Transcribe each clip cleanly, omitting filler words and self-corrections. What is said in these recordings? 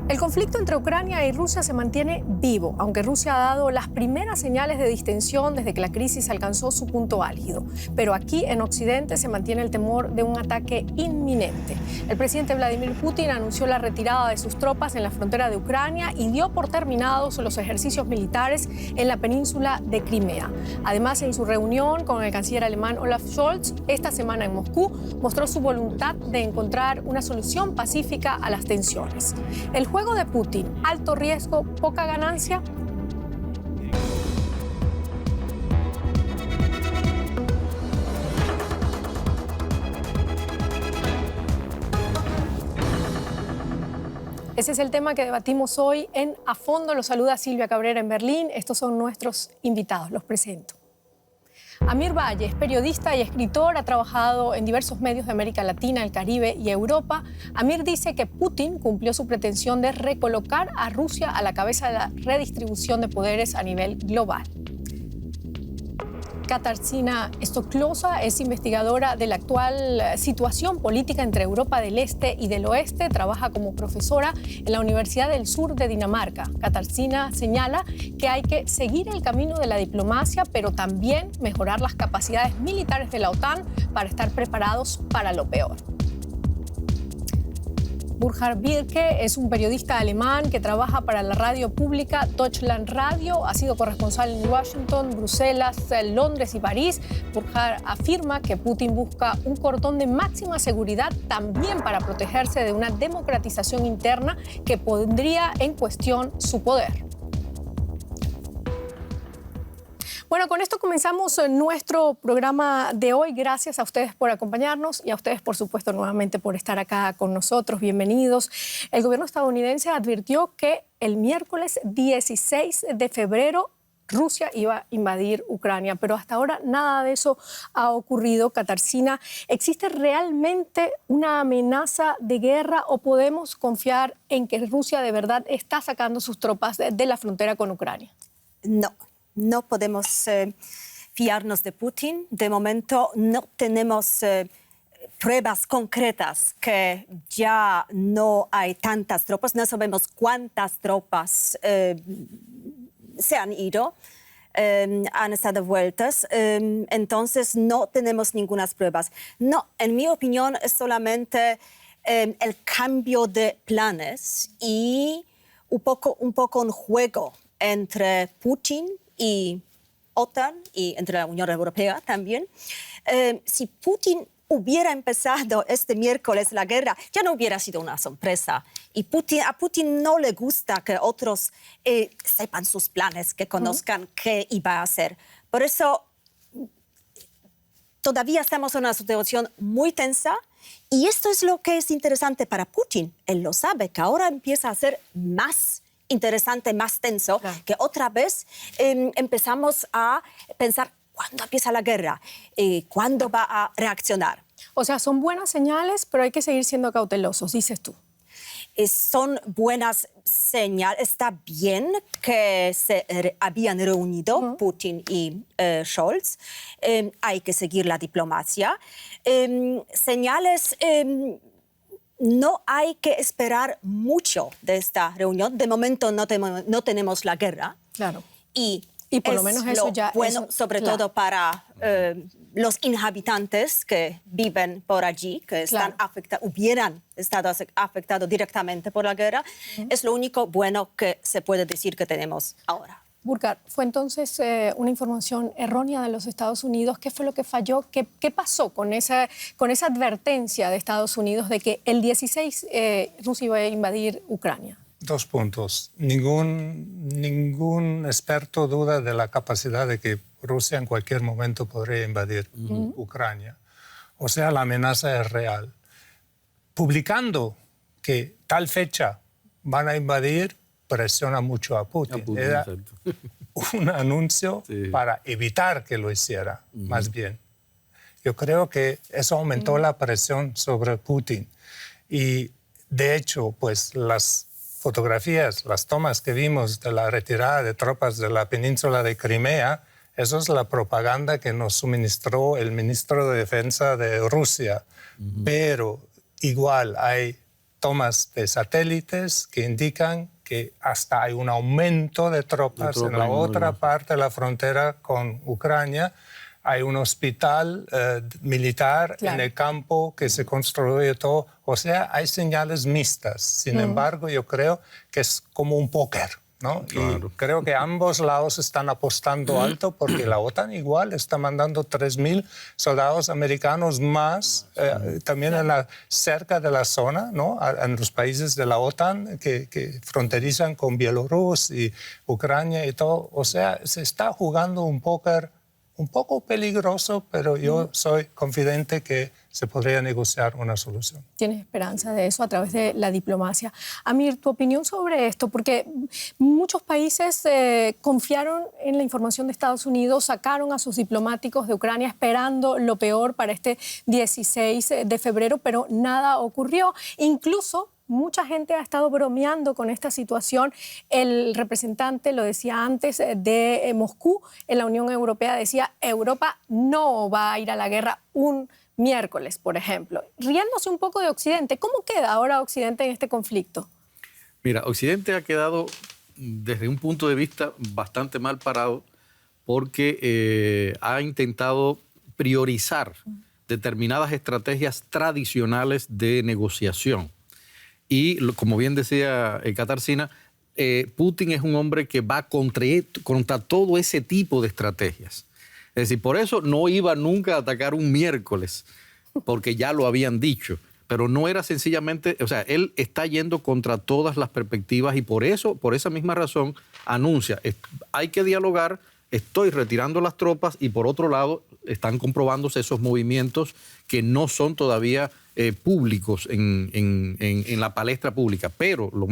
El conflicto entre Ucrania y Rusia se mantiene vivo, aunque Rusia ha dado las primeras señales de distensión desde que la crisis alcanzó su punto álgido. Pero aquí en Occidente se mantiene el temor de un ataque inminente. El presidente Vladimir Putin anunció la retirada de sus tropas en la frontera de Ucrania y dio por terminados los ejercicios militares en la península de Crimea. Además, en su reunión con el canciller alemán Olaf Scholz esta semana en Moscú, mostró su voluntad de encontrar una solución pacífica a las tensiones. El juego de Putin, alto riesgo, poca ganancia. Ese es el tema que debatimos hoy en A Fondo. Los saluda Silvia Cabrera en Berlín. Estos son nuestros invitados, los presento. Amir Valle es periodista y escritor, ha trabajado en diversos medios de América Latina, el Caribe y Europa. Amir dice que Putin cumplió su pretensión de recolocar a Rusia a la cabeza de la redistribución de poderes a nivel global. Katarzyna Stoklosa es investigadora de la actual situación política entre Europa del Este y del Oeste. Trabaja como profesora en la Universidad del Sur de Dinamarca. Katarzyna señala que hay que seguir el camino de la diplomacia, pero también mejorar las capacidades militares de la OTAN para estar preparados para lo peor. Burkhard Birke es un periodista alemán que trabaja para la radio pública Deutschland Radio. Ha sido corresponsal en Washington, Bruselas, Londres y París. Burkhard afirma que Putin busca un cordón de máxima seguridad también para protegerse de una democratización interna que pondría en cuestión su poder. Bueno, con esto comenzamos nuestro programa de hoy. Gracias a ustedes por acompañarnos y a ustedes, por supuesto, nuevamente por estar acá con nosotros. Bienvenidos. El gobierno estadounidense advirtió que el miércoles 16 de febrero Rusia iba a invadir Ucrania, pero hasta ahora nada de eso ha ocurrido. Katarzyna, ¿existe realmente una amenaza de guerra o podemos confiar en que Rusia de verdad está sacando sus tropas de la frontera con Ucrania? No podemos fiarnos de Putin. De momento no tenemos pruebas concretas que ya no hay tantas tropas. No sabemos cuántas tropas se han ido, han estado vueltas. Entonces no tenemos ninguna pruebas. No, en mi opinión es solamente el cambio de planes y un poco un juego entre Putin y OTAN y entre la Unión Europea también. Si Putin hubiera empezado este miércoles la guerra, ya no hubiera sido una sorpresa. Y a Putin no le gusta que otros sepan sus planes, que conozcan qué iba a hacer. Por eso todavía estamos en una situación muy tensa. Y esto es lo que es interesante para Putin. Él lo sabe, que ahora empieza a ser más interesante, más tenso, claro, que otra vez empezamos a pensar cuándo empieza la guerra, cuándo va a reaccionar. O sea, son buenas señales, pero hay que seguir siendo cautelosos, dices tú. Son buenas señales. Está bien que se habían reunido Putin y Scholz. Hay que seguir la diplomacia. Señales... No hay que esperar mucho de esta reunión. De momento no tenemos la guerra. Claro. Y por lo menos eso ya... Bueno, sobre todo para los inhabitantes que viven por allí, que están hubieran estado afectados directamente por la guerra. Es lo único bueno que se puede decir que tenemos ahora. Burkhard, ¿fue entonces una información errónea de los Estados Unidos? ¿Qué fue lo que falló? ¿Qué pasó con esa advertencia de Estados Unidos de que el 16 Rusia iba a invadir Ucrania? 2 puntos. Ningún experto duda de la capacidad de que Rusia en cualquier momento podría invadir Ucrania. O sea, la amenaza es real. Publicando que tal fecha van a invadir, presiona mucho a Putin. Era un anuncio para evitar que lo hiciera, más bien. Yo creo que eso aumentó la presión sobre Putin. Y, de hecho, pues las fotografías, las tomas que vimos de la retirada de tropas de la península de Crimea, eso es la propaganda que nos suministró el ministro de Defensa de Rusia. Pero igual hay tomas de satélites que indican que hasta hay un aumento de tropas en la otra parte de la frontera con Ucrania. Hay un hospital militar en el campo que se construye todo. O sea, hay señales mixtas. Sin embargo, yo creo que es como un póker, ¿no? Claro. Y creo que ambos lados están apostando alto porque la OTAN igual está mandando 3.000 soldados americanos más también cerca de la zona, ¿no? En los países de la OTAN que fronterizan con Bielorrusia y Ucrania y todo. O sea, se está jugando un póker un poco peligroso, pero yo soy confidente que se podría negociar una solución. ¿Tienes esperanza de eso a través de la diplomacia? Amir, tu opinión sobre esto, porque muchos países confiaron en la información de Estados Unidos, sacaron a sus diplomáticos de Ucrania esperando lo peor para este 16 de febrero, pero nada ocurrió. Incluso mucha gente ha estado bromeando con esta situación. El representante, lo decía antes, de Moscú en la Unión Europea, decía Europa no va a ir a la guerra un miércoles, por ejemplo. Riéndose un poco de Occidente, ¿cómo queda ahora Occidente en este conflicto? Mira, Occidente ha quedado desde un punto de vista bastante mal parado porque ha intentado priorizar determinadas estrategias tradicionales de negociación. Y como bien decía Katarzyna, Putin es un hombre que va contra todo ese tipo de estrategias. Es decir, por eso no iba nunca a atacar un miércoles, porque ya lo habían dicho. Pero no era sencillamente, o sea, él está yendo contra todas las perspectivas y por eso, por esa misma razón, anuncia, hay que dialogar, estoy retirando las tropas y por otro lado están comprobándose esos movimientos que no son todavía públicos en la palestra pública. Pero lo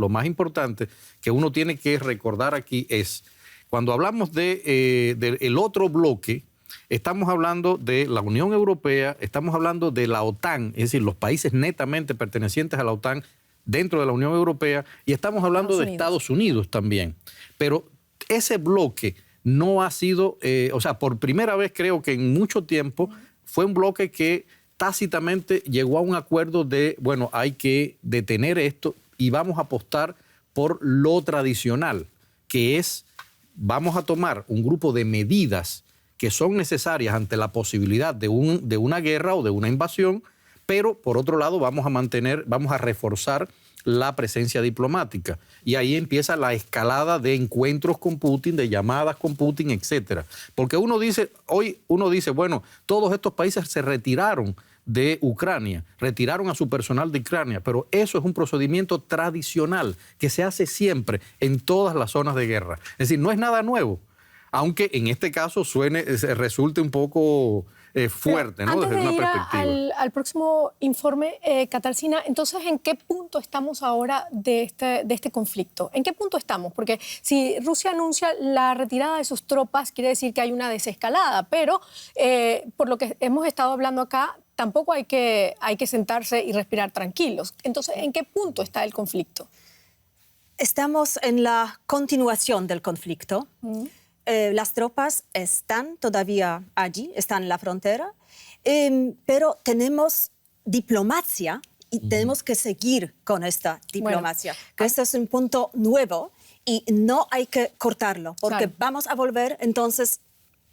más importante que uno tiene que recordar aquí es, cuando hablamos del otro bloque, estamos hablando de la Unión Europea, estamos hablando de la OTAN, es decir, los países netamente pertenecientes a la OTAN dentro de la Unión Europea, y estamos hablando de Estados Unidos también. Pero ese bloque no ha sido, o sea, por primera vez creo que en mucho tiempo fue un bloque que tácitamente llegó a un acuerdo de, bueno, hay que detener esto y vamos a apostar por lo tradicional, que es, vamos a tomar un grupo de medidas que son necesarias ante la posibilidad de una guerra o de una invasión, pero por otro lado vamos a reforzar la presencia diplomática. Y ahí empieza la escalada de encuentros con Putin, de llamadas con Putin, etcétera. Porque hoy uno dice, bueno, todos estos países se retiraron de Ucrania, retiraron a su personal de Ucrania, pero eso es un procedimiento tradicional que se hace siempre en todas las zonas de guerra. Es decir, no es nada nuevo, aunque en este caso resulte un poco fuerte, ¿no? Desde una perspectiva. Al próximo informe, Katarzyna, entonces, ¿en qué punto estamos ahora de este conflicto? ¿En qué punto estamos? Porque si Rusia anuncia la retirada de sus tropas, quiere decir que hay una desescalada, pero por lo que hemos estado hablando acá, tampoco hay que sentarse y respirar tranquilos. Entonces, ¿en qué punto está el conflicto? Estamos en la continuación del conflicto. Las tropas están todavía allí, están en la frontera, pero tenemos diplomacia y tenemos que seguir con esta diplomacia. Bueno, que este es un punto nuevo y no hay que cortarlo, porque vamos a volver entonces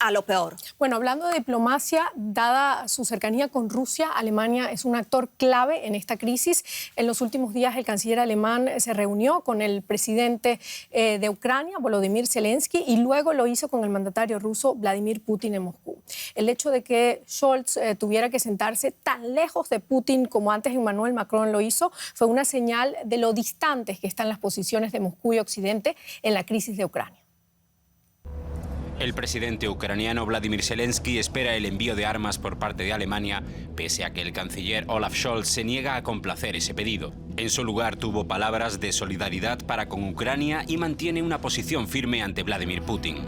a lo peor. Bueno, hablando de diplomacia, dada su cercanía con Rusia, Alemania es un actor clave en esta crisis. En los últimos días, el canciller alemán se reunió con el presidente de Ucrania, Volodymyr Zelensky, y luego lo hizo con el mandatario ruso, Vladimir Putin, en Moscú. El hecho de que Scholz tuviera que sentarse tan lejos de Putin como antes Emmanuel Macron lo hizo, fue una señal de lo distantes que están las posiciones de Moscú y Occidente en la crisis de Ucrania. El presidente ucraniano Vladimir Zelensky espera el envío de armas por parte de Alemania, pese a que el canciller Olaf Scholz se niega a complacer ese pedido. En su lugar tuvo palabras de solidaridad para con Ucrania y mantiene una posición firme ante Vladimir Putin.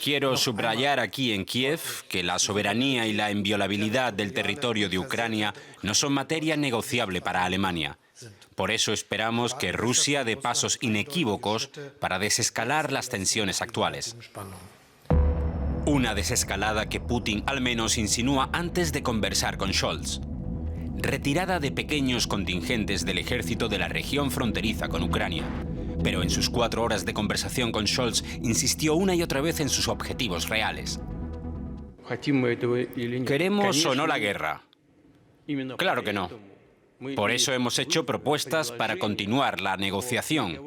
Quiero subrayar aquí en Kiev que la soberanía y la inviolabilidad del territorio de Ucrania no son materia negociable para Alemania. Por eso esperamos que Rusia dé pasos inequívocos para desescalar las tensiones actuales. Una desescalada que Putin al menos insinúa antes de conversar con Scholz. retirada de pequeños contingentes del ejército de la región fronteriza con Ucrania. Pero en sus 4 horas de conversación con Scholz insistió una y otra vez en sus objetivos reales. ¿Queremos o no la guerra? Claro que no. Por eso hemos hecho propuestas para continuar la negociación.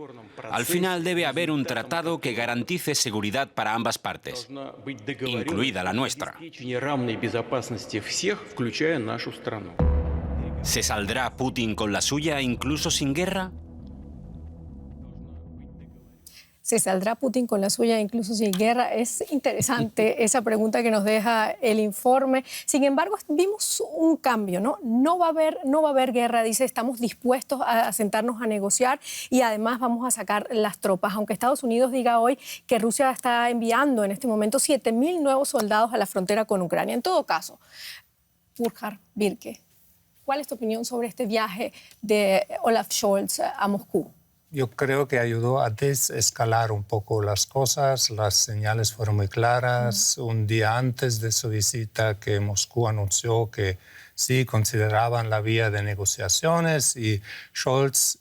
Al final debe haber un tratado que garantice seguridad para ambas partes, incluida la nuestra. ¿Se saldrá Putin con la suya incluso sin guerra? ¿Se saldrá Putin con la suya incluso sin guerra? Es interesante esa pregunta que nos deja el informe. Sin embargo, vimos un cambio, ¿no? No va a haber guerra, dice, estamos dispuestos a sentarnos a negociar y además vamos a sacar las tropas. Aunque Estados Unidos diga hoy que Rusia está enviando en este momento 7.000 nuevos soldados a la frontera con Ucrania. En todo caso, Burkhard Birke, ¿cuál es tu opinión sobre este viaje de Olaf Scholz a Moscú? Yo creo que ayudó a desescalar un poco las cosas. Las señales fueron muy claras. Un día antes de su visita, que Moscú anunció que sí consideraban la vía de negociaciones, y Scholz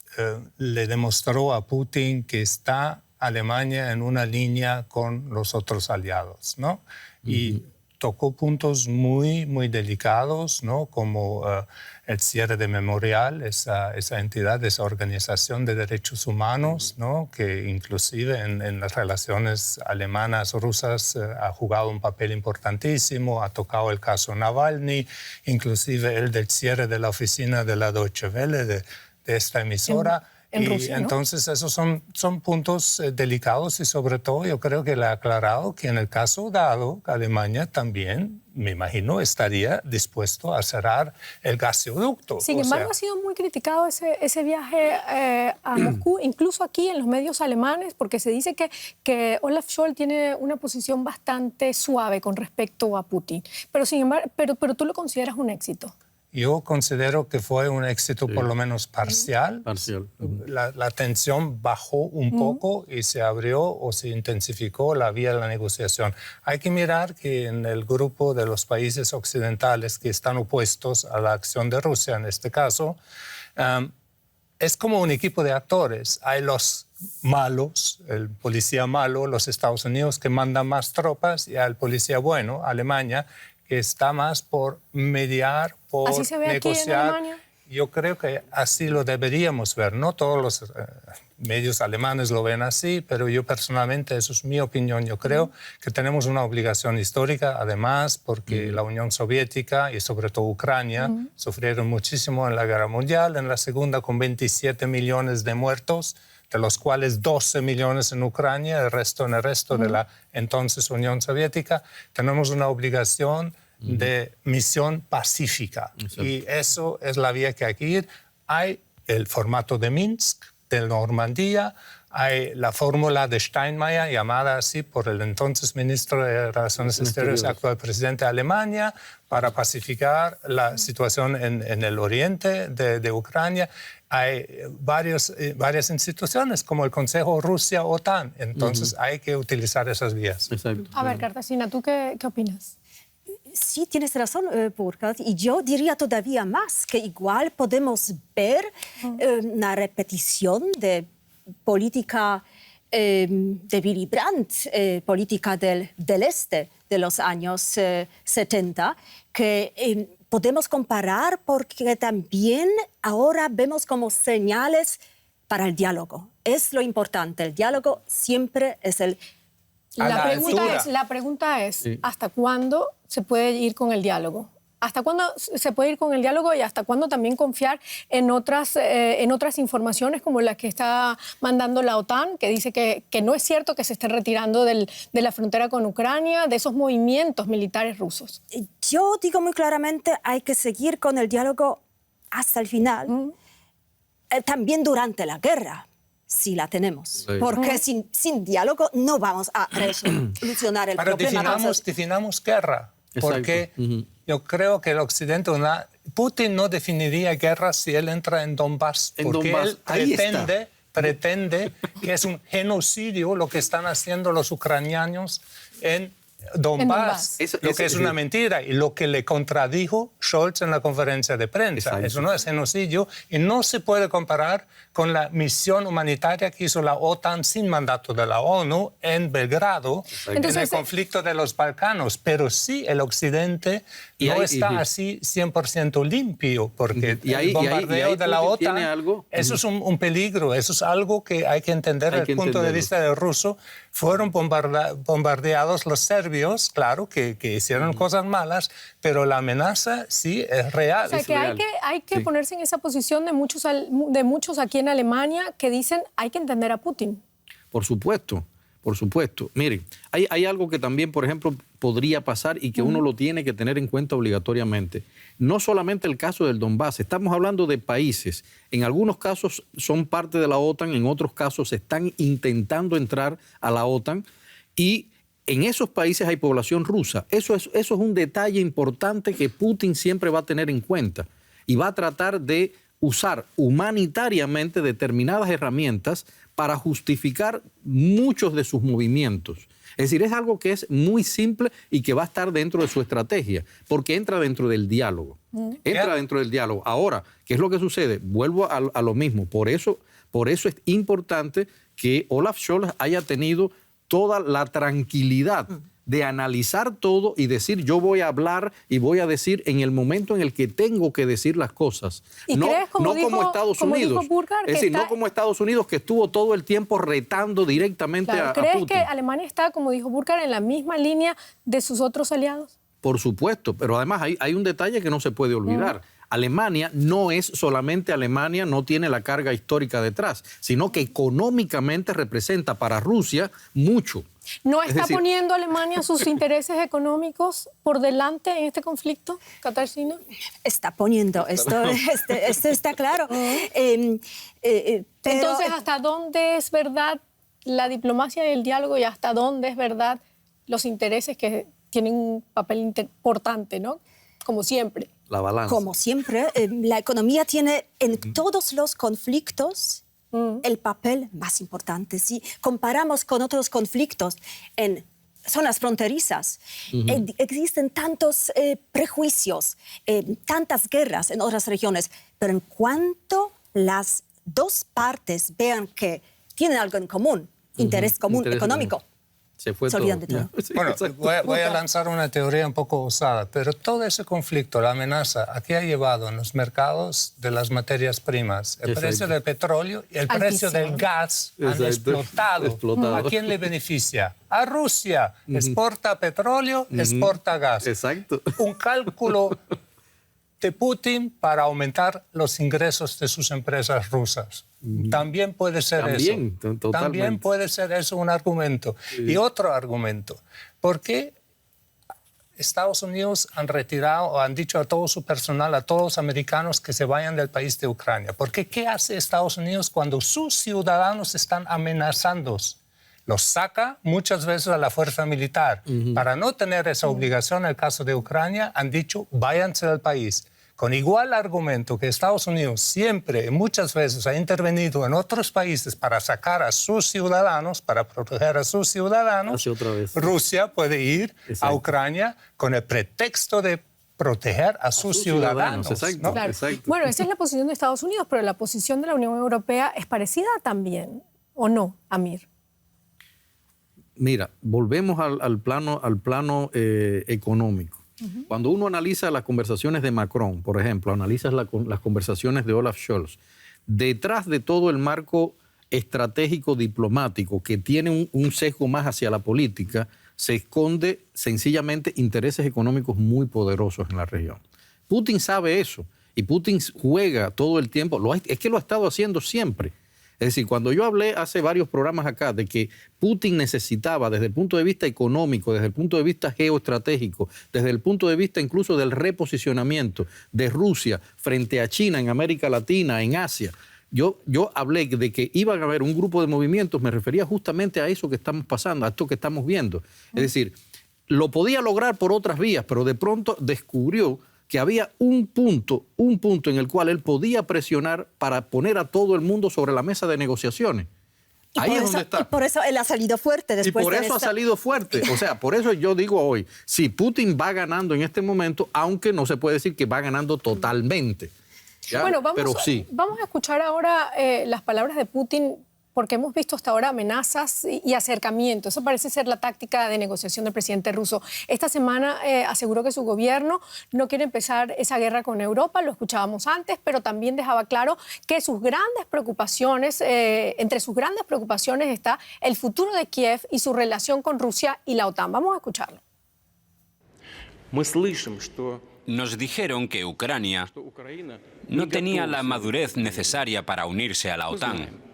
le demostró a Putin que está Alemania en una línea con los otros aliados, ¿no? Y tocó puntos muy, muy delicados, ¿no? Como el cierre de Memorial, esa entidad, esa organización de derechos humanos, ¿no? Que inclusive en las relaciones alemanas-rusas ha jugado un papel importantísimo, ha tocado el caso Navalny, inclusive el del cierre de la oficina de la Deutsche Welle, de esta emisora. En Rusia, ¿no? Entonces, esos son puntos delicados y sobre todo yo creo que le ha aclarado que en el caso dado, Alemania también, me imagino, estaría dispuesto a cerrar el gasoducto. Sin embargo, ha sido muy criticado ese viaje a Moscú, incluso aquí en los medios alemanes, porque se dice que Olaf Scholz tiene una posición bastante suave con respecto a Putin. Pero, sin embargo, pero tú lo consideras un éxito. Yo considero que fue un éxito por lo menos parcial. La tensión bajó un poco y se abrió o se intensificó la vía de la negociación. Hay que mirar que en el grupo de los países occidentales que están opuestos a la acción de Rusia, en este caso, es como un equipo de actores. Hay los malos, el policía malo, los Estados Unidos que mandan más tropas, y al policía bueno, Alemania, que está más por mediar, por negociar. ¿Así se ve aquí en Alemania? Yo creo que así lo deberíamos ver. No todos los medios alemanes lo ven así, pero yo personalmente, eso es mi opinión, yo creo que tenemos una obligación histórica, además, porque la Unión Soviética y sobre todo Ucrania sufrieron muchísimo en la Guerra Mundial, en la Segunda con 27 millones de muertos, de los cuales 12 millones en Ucrania, el resto en el resto de la entonces Unión Soviética. Tenemos una obligación de misión pacífica. Exacto. Y eso es la vía que hay que ir. Hay el formato de Minsk, de Normandía, hay la fórmula de Steinmeier, llamada así por el entonces ministro de Relaciones Exteriores, actual presidente de Alemania, para pacificar la situación en el oriente de Ucrania. Hay varias instituciones, como el Consejo Rusia-OTAN. Entonces hay que utilizar esas vías. Exacto. A ver, Cartagena, ¿tú qué opinas? Sí, tienes razón, Burkhard. Y yo diría todavía más, que igual podemos ver una repetición de política de Willy Brandt, política del este de los años 70, que podemos comparar porque también ahora vemos como señales para el diálogo. Es lo importante, el diálogo siempre es el... La pregunta es sí. ¿Hasta cuándo se puede ir con el diálogo? ¿Hasta cuándo se puede ir con el diálogo y hasta cuándo también confiar en otras informaciones como las que está mandando la OTAN, que dice que no es cierto que se estén retirando de la frontera con Ucrania, de esos movimientos militares rusos? Yo digo muy claramente, hay que seguir con el diálogo hasta el final, también durante la guerra. Si la tenemos, sí. Porque sin diálogo no vamos a solucionar el problema. Pero definamos guerra, porque yo creo que el Occidente, Putin no definiría guerra si él entra en Donbass, porque él pretende que es un genocidio lo que están haciendo los ucranianos en Donbass, Donbass. lo que es una mentira y lo que le contradijo Scholz en la conferencia de prensa. Exacto. Eso no es genocidio y no se puede comparar con la misión humanitaria que hizo la OTAN sin mandato de la ONU en Belgrado, en el conflicto de los Balcanos. Pero sí, el Occidente no está así 100% limpio, porque el bombardeo de la OTAN, eso es un peligro, eso es algo que hay que entender desde el punto de vista del ruso. Fueron bombardeados los serbios, claro, que hicieron cosas malas, pero la amenaza sí es real. O sea, que hay que ponerse en esa posición de muchos aquí en Alemania que dicen hay que entender a Putin. Por supuesto, por supuesto. Miren, hay algo que también, por ejemplo, podría pasar y que uno lo tiene que tener en cuenta obligatoriamente. No solamente el caso del Donbass, estamos hablando de países. En algunos casos son parte de la OTAN, en otros casos están intentando entrar a la OTAN y en esos países hay población rusa. Eso es un detalle importante que Putin siempre va a tener en cuenta y va a tratar de usar humanitariamente determinadas herramientas para justificar muchos de sus movimientos. Es decir, es algo que es muy simple y que va a estar dentro de su estrategia, porque entra dentro del diálogo. Entra dentro del diálogo. Ahora, ¿qué es lo que sucede? Vuelvo a lo mismo. Por eso es importante que Olaf Scholz haya tenido toda la tranquilidad de analizar todo y decir, yo voy a hablar y voy a decir en el momento en el que tengo que decir las cosas. ¿Y no crees, como Estados Unidos. Burkhardt, es decir, no como Estados Unidos, que estuvo todo el tiempo retando directamente a Putin. ¿Crees que Alemania está, como dijo Burkhardt, en la misma línea de sus otros aliados? Por supuesto, pero además hay un detalle que no se puede olvidar. Alemania no es solamente Alemania, no tiene la carga histórica detrás, sino que económicamente representa para Rusia mucho. ¿No está poniendo Alemania sus intereses económicos por delante en este conflicto, Katarzyna? Está poniendo, esto está claro. Pero, entonces, ¿hasta dónde es verdad la diplomacia y el diálogo y hasta dónde es verdad los intereses que tienen un papel importante, ¿no? Como siempre. La balanza. Como siempre, la economía tiene en todos los conflictos el papel más importante. Si comparamos con otros conflictos en zonas fronterizas, existen tantos prejuicios, tantas guerras en otras regiones, pero en cuanto las dos partes vean que tienen algo en común, interés común económico, se olvidan de todo. Sí, bueno, voy a lanzar una teoría un poco osada, pero todo ese conflicto, la amenaza, ¿a qué ha llevado en los mercados de las materias primas? El precio del petróleo y el precio del gas han explotado. ¿A quién le beneficia? A Rusia. Exporta petróleo, exporta gas. Exacto. Un cálculo de Putin para aumentar los ingresos de sus empresas rusas. También puede ser eso. También puede ser eso un argumento. Y otro argumento. ¿Por qué Estados Unidos han retirado o han dicho a todo su personal, a todos los americanos que se vayan del país de Ucrania? Porque ¿qué hace Estados Unidos cuando sus ciudadanos están amenazando? Los saca muchas veces a la fuerza militar. Para no tener esa obligación, en el caso de Ucrania, han dicho váyanse del país. Con igual argumento que Estados Unidos siempre, muchas veces, ha intervenido en otros países para sacar a sus ciudadanos, para proteger a sus ciudadanos, Rusia puede ir a Ucrania con el pretexto de proteger a sus ciudadanos. Exacto, ¿no? Claro. Exacto. Bueno, esa es la posición de Estados Unidos, pero la posición de la Unión Europea es parecida también, ¿o no, Amir? Mira, volvemos al plano económico. Cuando uno analiza las conversaciones de Macron, por ejemplo, analiza las conversaciones de Olaf Scholz, detrás de todo el marco estratégico diplomático que tiene un sesgo más hacia la política, se esconde sencillamente intereses económicos muy poderosos en la región. Putin sabe eso y Putin juega todo el tiempo, es que lo ha estado haciendo siempre. Es decir, cuando yo hablé hace varios programas acá de que Putin necesitaba, desde el punto de vista económico, desde el punto de vista geoestratégico, desde el punto de vista incluso del reposicionamiento de Rusia frente a China en América Latina, en Asia, yo hablé de que iban a haber un grupo de movimientos, me refería justamente a eso que estamos pasando, a esto que estamos viendo. Es decir, lo podía lograr por otras vías, pero de pronto descubrió que había un punto en el cual él podía presionar para poner a todo el mundo sobre la mesa de negociaciones. Ahí es donde está. Y por eso él ha salido fuerte después. Y por eso ha salido fuerte. O sea, por eso yo digo hoy, si Putin va ganando en este momento, aunque no se puede decir que va ganando totalmente. ¿Ya? Bueno, pero sí. vamos a escuchar ahora las palabras de Putin, porque hemos visto hasta ahora amenazas y acercamientos. Eso parece ser la táctica de negociación del presidente ruso. Esta semana aseguró que su gobierno no quiere empezar esa guerra con Europa, lo escuchábamos antes, pero también dejaba claro que sus grandes preocupaciones, entre sus grandes preocupaciones está el futuro de Kiev y su relación con Rusia y la OTAN. Vamos a escucharlo. Nos dijeron que Ucrania no tenía la madurez necesaria para unirse a la OTAN.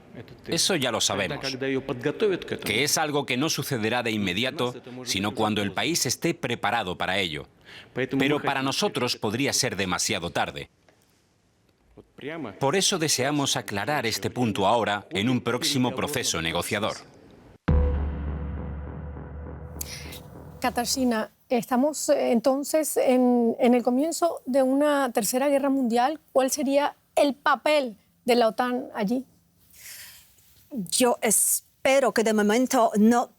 Eso ya lo sabemos, que es algo que no sucederá de inmediato, sino cuando el país esté preparado para ello. Pero para nosotros podría ser demasiado tarde. Por eso deseamos aclarar este punto ahora en un próximo proceso negociador. Katarzyna, estamos entonces en el comienzo de una tercera guerra mundial. ¿Cuál sería el papel de la OTAN allí? Yo espero que de momento no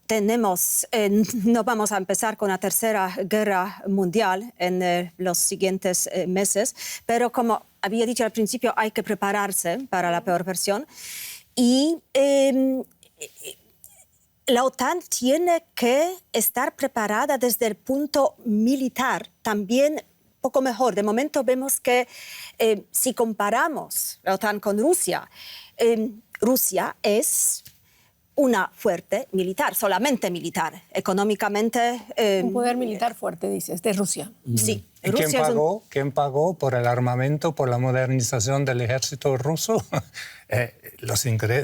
vamos a empezar con la tercera guerra mundial en los siguientes meses, pero como había dicho al principio, hay que prepararse para la peor versión. Y la OTAN tiene que estar preparada desde el punto militar también poco mejor. De momento vemos que si comparamos la OTAN con Rusia, Rusia es una fuerte militar, solamente militar, económicamente. Un poder militar fuerte, dices, de Rusia. Sí. ¿Y quién pagó por el armamento, por la modernización del ejército ruso?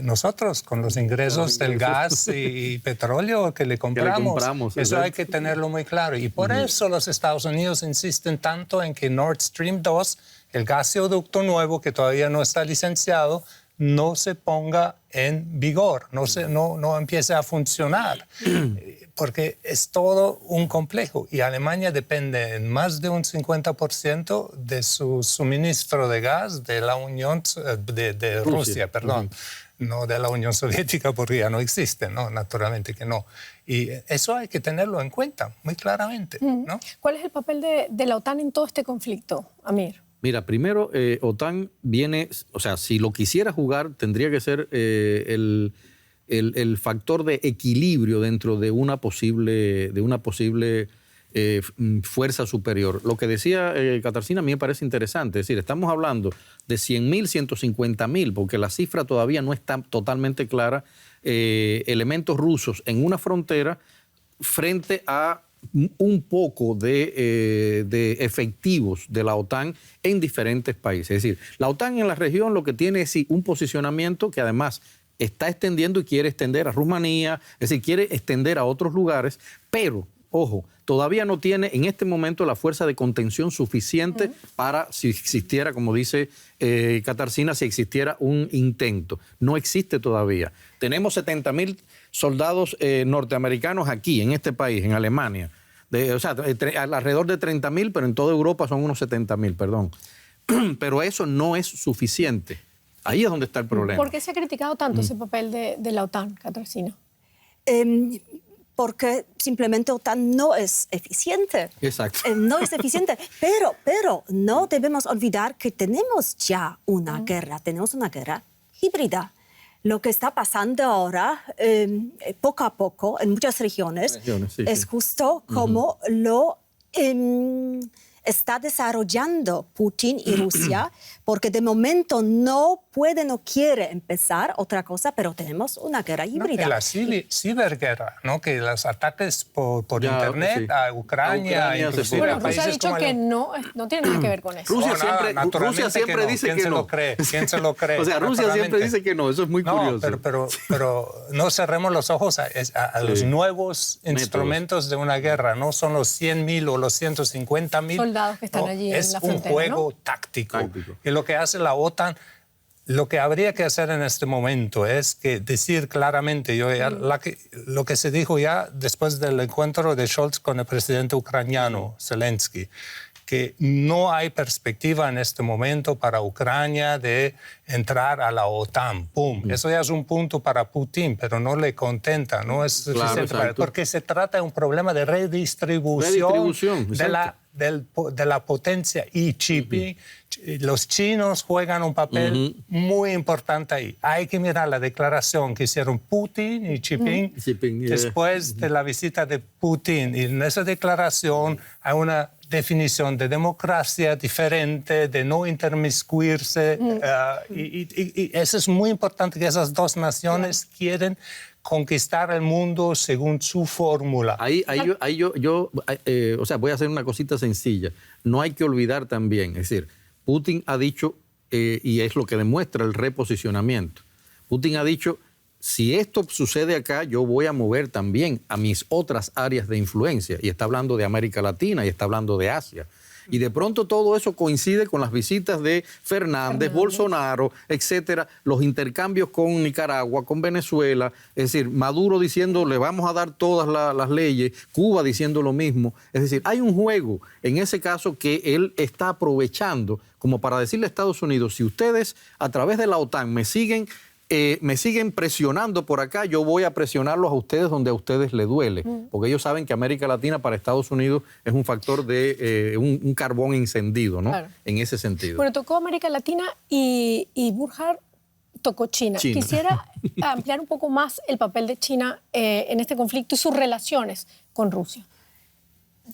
Nosotros, con los ingresos del gas y petróleo que le compramos. Eso hay que tenerlo muy claro. Y por eso los Estados Unidos insisten tanto en que Nord Stream 2, el gasoducto nuevo que todavía no está licenciado, no se ponga en vigor, no empiece a funcionar, porque es todo un complejo. Y Alemania depende en más de un 50% de su suministro de gas de la Unión, de Rusia, perdón. No de la Unión Soviética, porque ya no existe, ¿no? Naturalmente que no. Y eso hay que tenerlo en cuenta muy claramente, ¿no? ¿Cuál es el papel de la OTAN en todo este conflicto, Amir? Mira, primero, OTAN viene, o sea, si lo quisiera jugar, tendría que ser el factor de equilibrio dentro de una posible fuerza superior. Lo que decía Katarzyna a mí me parece interesante. Es decir, estamos hablando de 100.000, 150.000, porque la cifra todavía no está totalmente clara, elementos rusos en una frontera frente a un poco de efectivos de la OTAN en diferentes países. Es decir, la OTAN en la región lo que tiene es un posicionamiento que además está extendiendo y quiere extender a Rumanía, es decir, quiere extender a otros lugares, pero, ojo, todavía no tiene en este momento la fuerza de contención suficiente para, si existiera, como dice Katarzyna, si existiera un intento. No existe todavía. Tenemos 70.000 soldados norteamericanos aquí, en este país, en Alemania. Alrededor de 30.000, pero en toda Europa son unos 70.000, perdón. Pero eso no es suficiente. Ahí es donde está el problema. ¿Por qué se ha criticado tanto ese papel de la OTAN, Katarzyna? Porque simplemente OTAN no es eficiente. Exacto. No es eficiente. Pero no debemos olvidar que tenemos ya una guerra. Tenemos una guerra híbrida. Lo que está pasando ahora, poco a poco, en muchas regiones, es justo como lo está desarrollando Putin y Rusia, porque de momento no puede, no quiere empezar otra cosa, pero tenemos una guerra híbrida. No, la ciberguerra, ¿no? Que los ataques por Internet a Ucraña inclusive bueno, a países Rusia ha dicho como que no tiene nada que ver con eso. Rusia siempre dice que no. ¿Quién se lo cree? O sea, Rusia siempre dice que no, eso es muy curioso. Pero no cerremos los ojos a los nuevos instrumentos de una guerra. No son los 100.000 o los 150.000 soldados que están allí en la frontera. Es un juego táctico. Y lo que hace la OTAN, lo que habría que hacer en este momento es que decir claramente, lo que se dijo ya después del encuentro de Scholz con el presidente ucraniano, Zelensky, que no hay perspectiva en este momento para Ucrania de entrar a la OTAN. ¡Pum! Eso ya es un punto para Putin, pero no le contenta, no es suficiente porque se trata de un problema de redistribución de la potencia. Y Xi Jinping, los chinos juegan un papel muy importante ahí. Hay que mirar la declaración que hicieron Putin y Xi Jinping después de la visita de Putin. Y en esa declaración hay una definición de democracia diferente, de no intermiscuirse. Y eso es muy importante, que esas dos naciones quieren conquistar el mundo según su fórmula. O sea, voy a hacer una cosita sencilla. No hay que olvidar también, es decir, Putin ha dicho, y es lo que demuestra el reposicionamiento, Putin ha dicho, si esto sucede acá, yo voy a mover también a mis otras áreas de influencia. Y está hablando de América Latina y está hablando de Asia. Y de pronto todo eso coincide con las visitas de Fernández, Bolsonaro, etcétera, los intercambios con Nicaragua, con Venezuela, es decir, Maduro diciendo le vamos a dar todas las leyes, Cuba diciendo lo mismo. Es decir, hay un juego en ese caso que él está aprovechando como para decirle a Estados Unidos, si ustedes a través de la OTAN me siguen presionando por acá, yo voy a presionarlos a ustedes donde a ustedes les duele. Porque ellos saben que América Latina para Estados Unidos es un factor de un carbón encendido, ¿no? Claro. En ese sentido. Bueno, tocó América Latina y Burkhard tocó China. Quisiera ampliar un poco más el papel de China en este conflicto y sus relaciones con Rusia.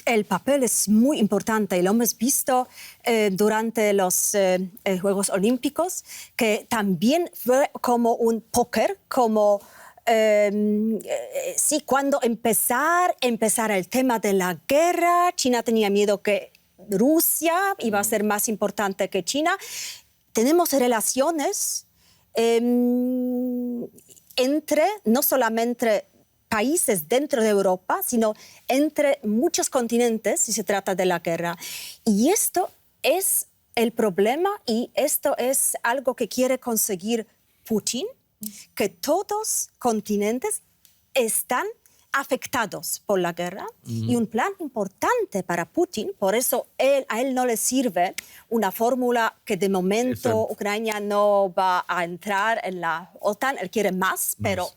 El papel es muy importante y lo hemos visto durante los Juegos Olímpicos, que también fue como un póker, como cuando empezar el tema de la guerra, China tenía miedo que Rusia iba a ser más importante que China. Tenemos relaciones entre, no solamente países dentro de Europa, sino entre muchos continentes si se trata de la guerra. Y esto es el problema y esto es algo que quiere conseguir Putin, que todos continentes están afectados por la guerra y un plan importante para Putin, por eso a él no le sirve una fórmula que de momento Ucrania no va a entrar en la OTAN, él quiere más. Pero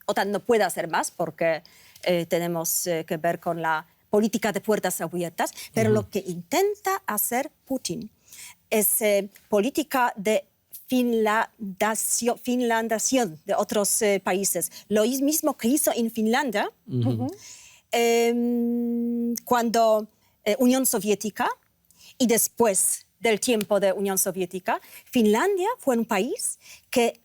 OTAN no puede hacer más porque tenemos que ver con la política de puertas abiertas, pero lo que intenta hacer Putin es política de finlandación de otros países. Lo mismo que hizo en Finlandia cuando Unión Soviética y después del tiempo de Unión Soviética, Finlandia fue un país que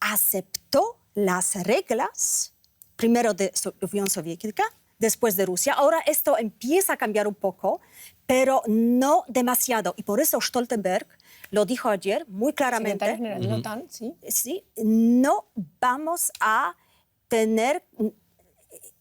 aceptó las reglas, primero de Unión Soviética, después de Rusia. Ahora esto empieza a cambiar un poco, pero no demasiado. Y por eso Stoltenberg lo dijo ayer muy claramente. Secretario General de la OTAN, sí. Sí, no vamos a tener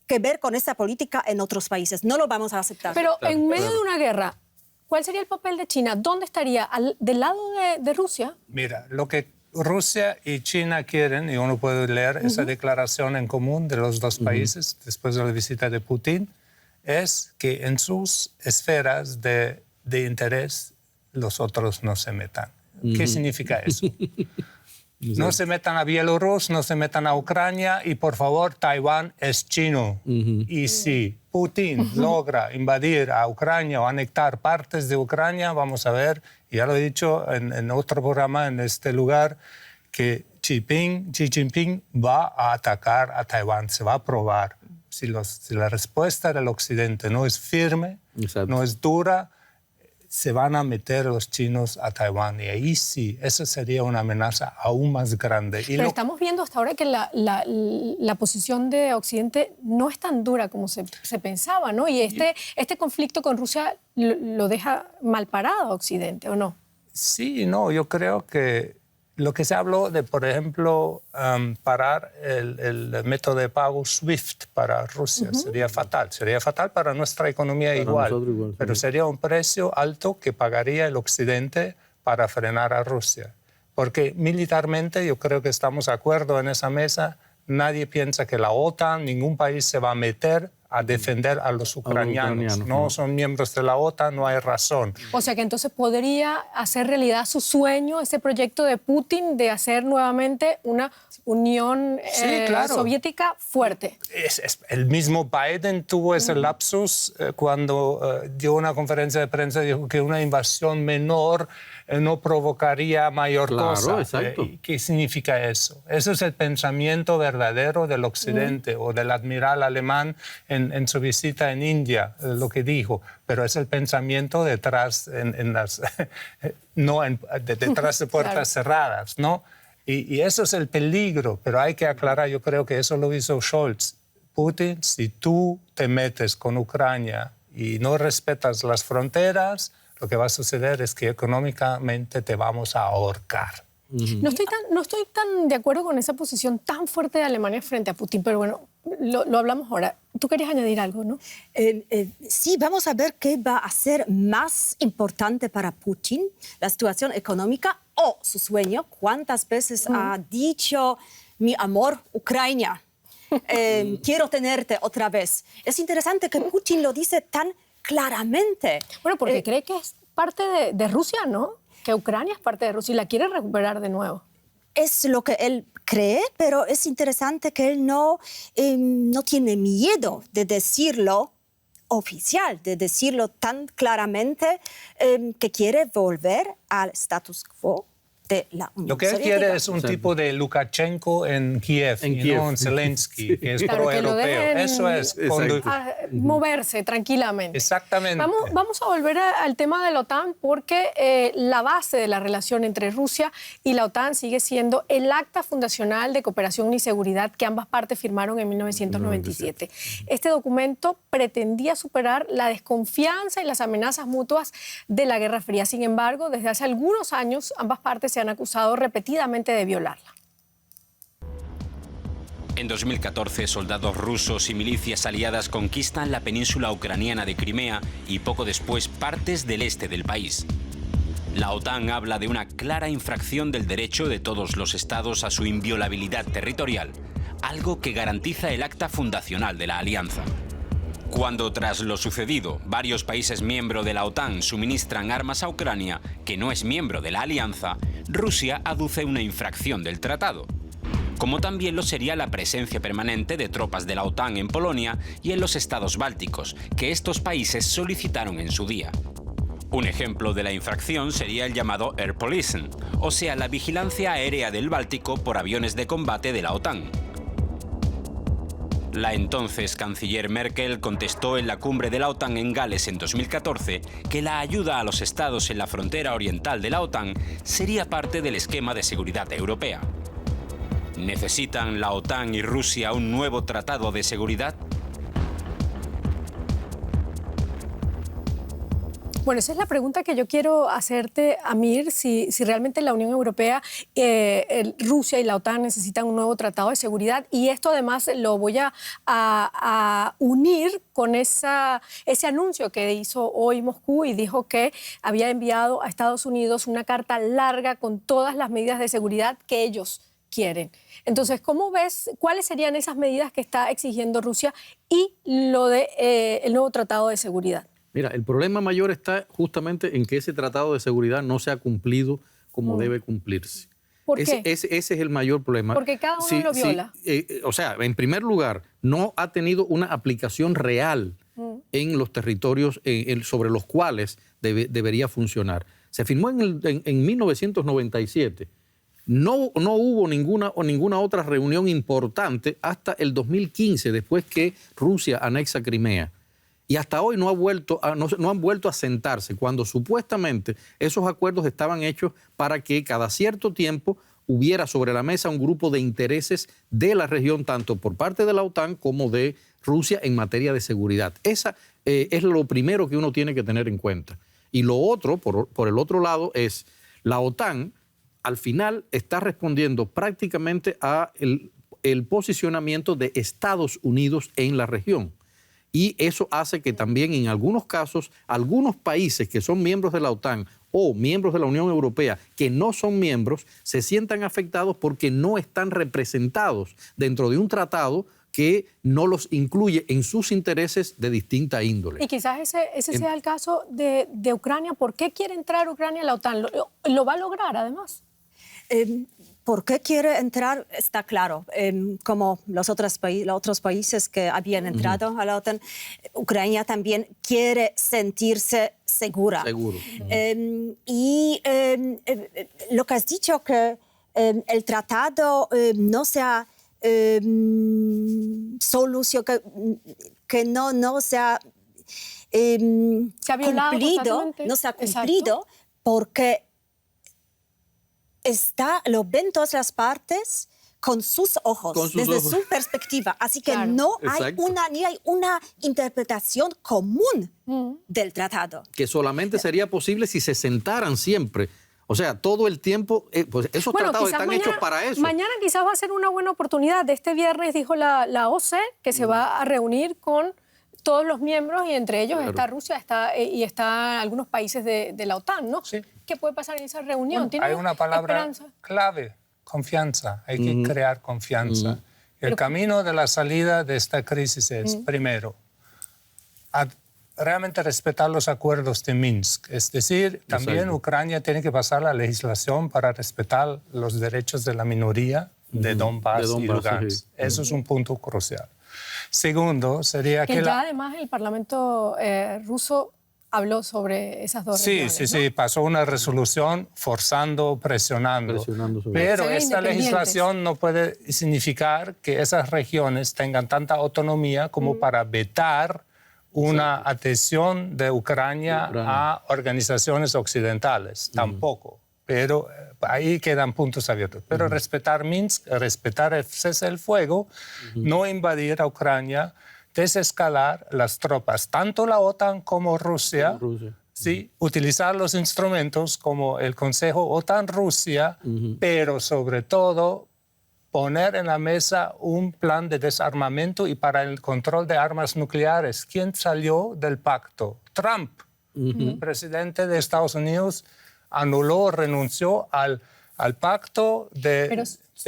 que ver con esa política en otros países. No lo vamos a aceptar. Pero en medio de una guerra, ¿cuál sería el papel de China? ¿Dónde estaría? ¿Del lado de Rusia? Mira, lo que Rusia y China quieren, y uno puede leer esa declaración en común de los dos países después de la visita de Putin, es que en sus esferas de interés los otros no se metan. ¿Qué significa eso? No se metan a Bielorrusia, no se metan a Ucrania y, por favor, Taiwán es chino. Y si Putin logra invadir a Ucrania o anexar partes de Ucrania, vamos a ver, ya lo he dicho en otro programa en este lugar, que Xi Jinping va a atacar a Taiwán, se va a probar. Si la respuesta del Occidente no es firme, no es dura, se van a meter los chinos a Taiwán. Y ahí sí, esa sería una amenaza aún más grande. Pero estamos viendo hasta ahora que la posición de Occidente no es tan dura como se pensaba, ¿no? Y este conflicto con Rusia lo deja mal parado a Occidente, ¿o no? Sí, no, yo creo que lo que se habló de, por ejemplo, parar el método de pago SWIFT para Rusia sería fatal. Sería fatal para nuestra economía para igual, pero sería un precio alto que pagaría el Occidente para frenar a Rusia. Porque militarmente yo creo que estamos de acuerdo en esa mesa. Nadie piensa que la OTAN, ningún país se va a meter a defender a los ucranianos. No son miembros de la OTAN, no hay razón. O sea que entonces podría hacer realidad su sueño, ese proyecto de Putin de hacer nuevamente una Unión Soviética fuerte. El mismo Biden tuvo ese lapsus cuando dio una conferencia de prensa y dijo que una invasión menor no provocaría mayor cosa. Exacto. ¿Qué significa eso? Eso es el pensamiento verdadero del Occidente o del admiral alemán en su visita en India, lo que dijo. Pero es el pensamiento detrás, detrás de puertas cerradas, ¿no? Y eso es el peligro, pero hay que aclarar, yo creo que eso lo hizo Scholz. Putin, si tú te metes con Ucrania y no respetas las fronteras, lo que va a suceder es que económicamente te vamos a ahorcar. No estoy tan de acuerdo con esa posición tan fuerte de Alemania frente a Putin, pero bueno, lo hablamos ahora. Tú querías añadir algo, ¿no? Sí, vamos a ver qué va a ser más importante para Putin, la situación económica o su sueño. ¿Cuántas veces ha dicho, mi amor, Ucrania, quiero tenerte otra vez? Es interesante que Putin lo dice tan claramente. Bueno, porque cree que es parte de Rusia, ¿no? Que Ucrania es parte de Rusia y la quiere recuperar de nuevo. Es lo que él cree, pero es interesante que él no tiene miedo de decirlo oficial, de decirlo tan claramente que quiere volver al status quo de la Unión Lo que él Soviética. quiere es un tipo de Lukashenko en Kiev, no en Zelensky, que es pro-europeo. Eso es. Moverse tranquilamente. Exactamente. Vamos a volver al tema de la OTAN porque la base de la relación entre Rusia y la OTAN sigue siendo el Acta Fundacional de Cooperación y Seguridad que ambas partes firmaron en 1997. Este documento pretendía superar la desconfianza y las amenazas mutuas de la Guerra Fría. Sin embargo, desde hace algunos años, ambas partes se han acusado repetidamente de violarla. En 2014, soldados rusos y milicias aliadas conquistan la península ucraniana de Crimea y poco después partes del este del país. La OTAN habla de una clara infracción del derecho de todos los estados a su inviolabilidad territorial, algo que garantiza el acta fundacional de la alianza. Cuando, tras lo sucedido, varios países miembros de la OTAN suministran armas a Ucrania, que no es miembro de la alianza, Rusia aduce una infracción del tratado. Como también lo sería la presencia permanente de tropas de la OTAN en Polonia y en los estados bálticos, que estos países solicitaron en su día. Un ejemplo de la infracción sería el llamado Air Policing, o sea, la vigilancia aérea del Báltico por aviones de combate de la OTAN. La entonces canciller Merkel contestó en la cumbre de la OTAN en Gales en 2014 que la ayuda a los estados en la frontera oriental de la OTAN sería parte del esquema de seguridad europea. ¿Necesitan la OTAN y Rusia un nuevo tratado de seguridad? Bueno, esa es la pregunta que yo quiero hacerte, Amir, si realmente la Unión Europea, Rusia y la OTAN necesitan un nuevo tratado de seguridad. Y esto además lo voy a unir con ese anuncio que hizo hoy Moscú y dijo que había enviado a Estados Unidos una carta larga con todas las medidas de seguridad que ellos quieren. Entonces, ¿cómo ves cuáles serían esas medidas que está exigiendo Rusia y lo de el nuevo tratado de seguridad? Mira, el problema mayor está justamente en que ese tratado de seguridad no se ha cumplido como debe cumplirse. ¿Por qué? Ese es el mayor problema. Porque cada uno lo viola. O sea, en primer lugar, no ha tenido una aplicación real en los territorios sobre los cuales debería funcionar. Se firmó en 1997. No hubo ninguna otra reunión importante hasta el 2015, después que Rusia anexa Crimea. Y hasta hoy no han vuelto a sentarse, cuando supuestamente esos acuerdos estaban hechos para que cada cierto tiempo hubiera sobre la mesa un grupo de intereses de la región, tanto por parte de la OTAN como de Rusia en materia de seguridad. Esa es lo primero que uno tiene que tener en cuenta. Y lo otro, por el otro lado, es la OTAN al final está respondiendo prácticamente a el posicionamiento de Estados Unidos en la región. Y eso hace que también en algunos casos, algunos países que son miembros de la OTAN o miembros de la Unión Europea que no son miembros, se sientan afectados porque no están representados dentro de un tratado que no los incluye en sus intereses de distinta índole. Y quizás ese sea el caso de Ucrania. ¿Por qué quiere entrar Ucrania a la OTAN? ¿Lo va a lograr, además? ¿Por qué quiere entrar? Está claro. Como los otros países que habían entrado a la OTAN, Ucrania también quiere sentirse segura. Seguro. Y lo que has dicho, que el tratado no sea solución, que no sea Se ha violado cumplido, no se ha cumplido. Exacto. Porque lo ven todas las partes con sus ojos, desde su perspectiva. Así que claro, no hay ni hay una interpretación común del tratado. Que solamente sería posible si se sentaran siempre. O sea, todo el tiempo, pues esos tratados están hechos para eso. Mañana quizás va a ser una buena oportunidad. Este viernes dijo la OCE que se va a reunir con todos los miembros, y entre ellos está Rusia, está algunos países de la OTAN, ¿no? Sí. ¿Qué puede pasar en esa reunión? Bueno, hay una palabra clave: confianza. Hay que crear confianza. El camino de la salida de esta crisis es, primero, realmente respetar los acuerdos de Minsk. Es decir, también Ucrania tiene que pasar la legislación para respetar los derechos de la minoría de Donbass y Lugansk. Eso es un punto crucial. Segundo, sería que ya además el Parlamento ruso habló sobre esas dos regiones. Sí, pasó una resolución forzando, presionando pero esta legislación no puede significar que esas regiones tengan tanta autonomía como para vetar una adhesión de Ucrania a organizaciones occidentales. Tampoco. Pero ahí quedan puntos abiertos. Pero respetar Minsk, respetar el cese del fuego, no invadir a Ucrania, desescalar las tropas, tanto la OTAN como Rusia, ¿sí? Utilizar los instrumentos como el Consejo OTAN-Rusia, pero sobre todo poner en la mesa un plan de desarmamento y para el control de armas nucleares. ¿Quién salió del pacto? Trump, presidente de Estados Unidos, anuló, renunció al pacto de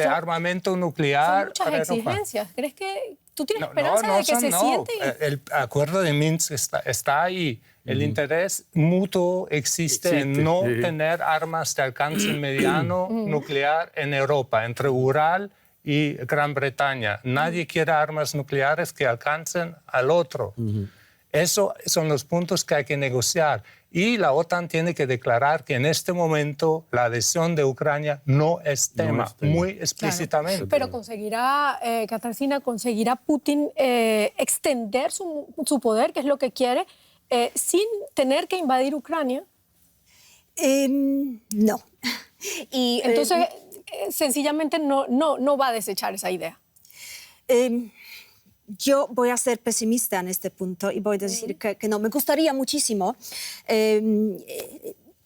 armamento nuclear. Son muchas exigencias. ¿Crees que tú tienes esperanza de que se siente? El acuerdo de Minsk está ahí. El interés mutuo existe en no tener armas de alcance mediano nuclear en Europa, entre Ural y Gran Bretaña. Nadie quiere armas nucleares que alcancen al otro. Esos son los puntos que hay que negociar. Y la OTAN tiene que declarar que en este momento la adhesión de Ucrania no es tema, muy explícitamente. Claro. Pero conseguirá, Katarzyna, conseguirá Putin extender su poder, que es lo que quiere, sin tener que invadir Ucrania. No. Y entonces, sencillamente no va a desechar esa idea. Yo voy a ser pesimista en este punto y voy a decir que no. Me gustaría muchísimo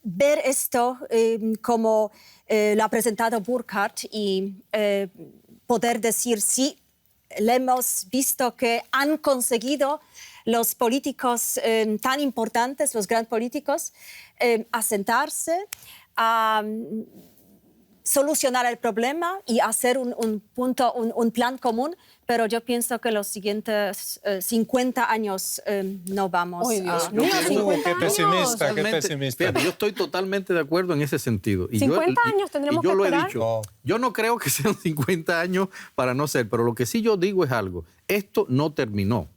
ver esto como lo ha presentado Burkhardt y poder decir sí, le hemos visto que han conseguido los políticos tan importantes, los grandes políticos, asentarse a solucionar el problema y hacer un plan común, pero yo pienso que los siguientes 50 años no vamos a... Qué pesimista, qué pesimista. Fíjate, yo estoy totalmente de acuerdo en ese sentido. Y 50 años tendremos que esperar. Yo lo he dicho. Yo no creo que sean 50 años para no ser, pero lo que sí yo digo es algo. Esto no terminó.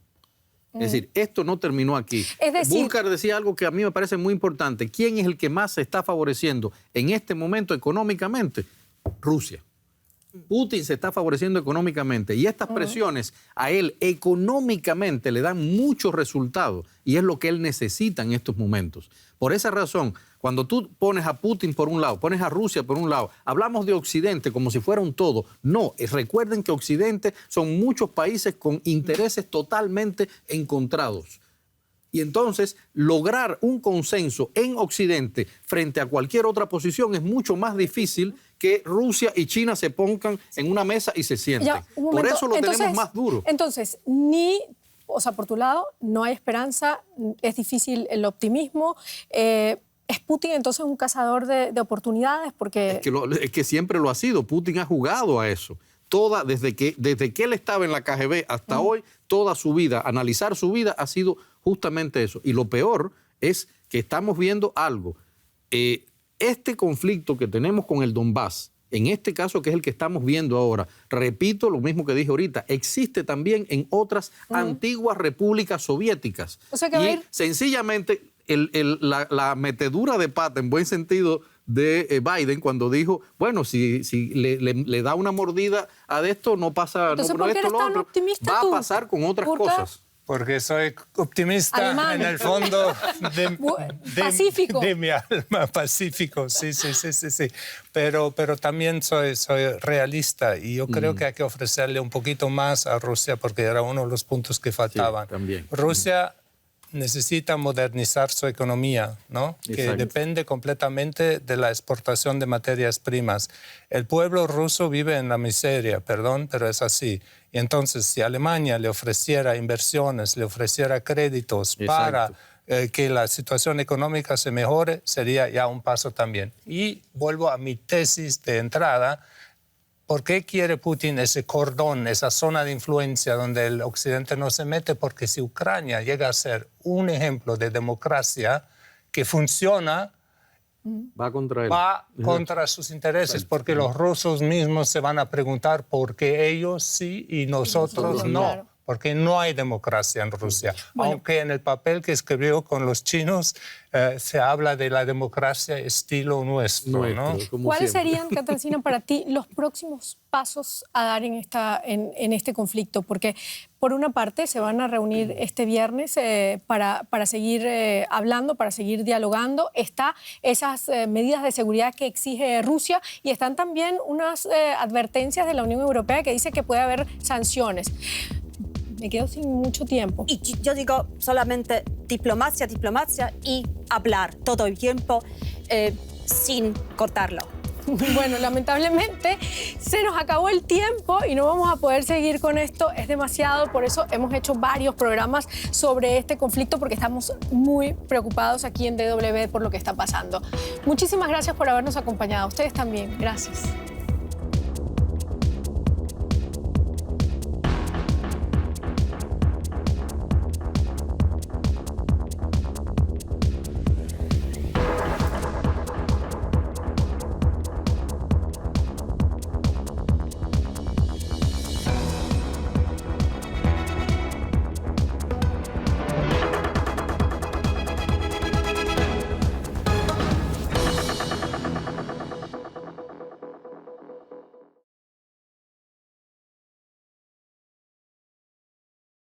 Es decir, esto no terminó aquí. Es decir, Burkhardt decía algo que a mí me parece muy importante. ¿Quién es el que más se está favoreciendo en este momento económicamente? Rusia. Putin se está favoreciendo económicamente y estas presiones a él económicamente le dan muchos resultados y es lo que él necesita en estos momentos. Por esa razón, cuando tú pones a Putin por un lado, pones a Rusia por un lado, hablamos de Occidente como si fuera un todo. No, recuerden que Occidente son muchos países con intereses totalmente encontrados. Y entonces, lograr un consenso en Occidente frente a cualquier otra posición es mucho más difícil que Rusia y China se pongan en una mesa y se sienten. Por eso lo tenemos más duro. Entonces, por tu lado, no hay esperanza, es difícil el optimismo. ¿Es Putin entonces un cazador de oportunidades? Porque... Es que siempre lo ha sido. Putin ha jugado a eso. desde que él estaba en la KGB hasta hoy, toda su vida, analizar su vida ha sido justamente eso. Y lo peor es que estamos viendo algo. Este conflicto que tenemos con el Donbass, en este caso que es el que estamos viendo ahora, repito lo mismo que dije ahorita, existe también en otras antiguas repúblicas soviéticas. O sea que sencillamente la metedura de pata, en buen sentido, de Biden cuando dijo, bueno, si le da una mordida a esto, no pasa. Entonces, no, ¿por qué esto, eres lo tan otro. optimista Va tú? a pasar con otras cosas. Porque soy optimista Alemán. en el fondo Pacífico. de mi alma, pacífico, sí. Pero también soy realista y yo creo que hay que ofrecerle un poquito más a Rusia porque era uno de los puntos que faltaban. Sí, también. Rusia necesita modernizar su economía, ¿no? Que Exacto. depende completamente de la exportación de materias primas. El pueblo ruso vive en la miseria, perdón, pero es así. Y entonces, si Alemania le ofreciera inversiones, le ofreciera créditos para que la situación económica se mejore, sería ya un paso también. Y vuelvo a mi tesis de entrada. ¿Por qué quiere Putin ese cordón, esa zona de influencia donde el Occidente no se mete? Porque si Ucrania llega a ser un ejemplo de democracia que funciona, va contra él. Va contra sus intereses, porque los rusos mismos se van a preguntar por qué ellos sí y nosotros no. Claro. Porque no hay democracia en Rusia. Bueno. Aunque en el papel que escribió con los chinos se habla de la democracia estilo nuestro, ¿no? ¿Cuáles serían, Katarzyna, para ti los próximos pasos a dar en este conflicto? Porque, por una parte, se van a reunir este viernes para seguir hablando, para seguir dialogando. Está esas medidas de seguridad que exige Rusia y están también unas advertencias de la Unión Europea que dice que puede haber sanciones. Me quedo sin mucho tiempo. Y yo digo solamente diplomacia y hablar todo el tiempo sin cortarlo. Bueno, lamentablemente se nos acabó el tiempo y no vamos a poder seguir con esto. Es demasiado, por eso hemos hecho varios programas sobre este conflicto porque estamos muy preocupados aquí en DW por lo que está pasando. Muchísimas gracias por habernos acompañado. Ustedes también. Gracias.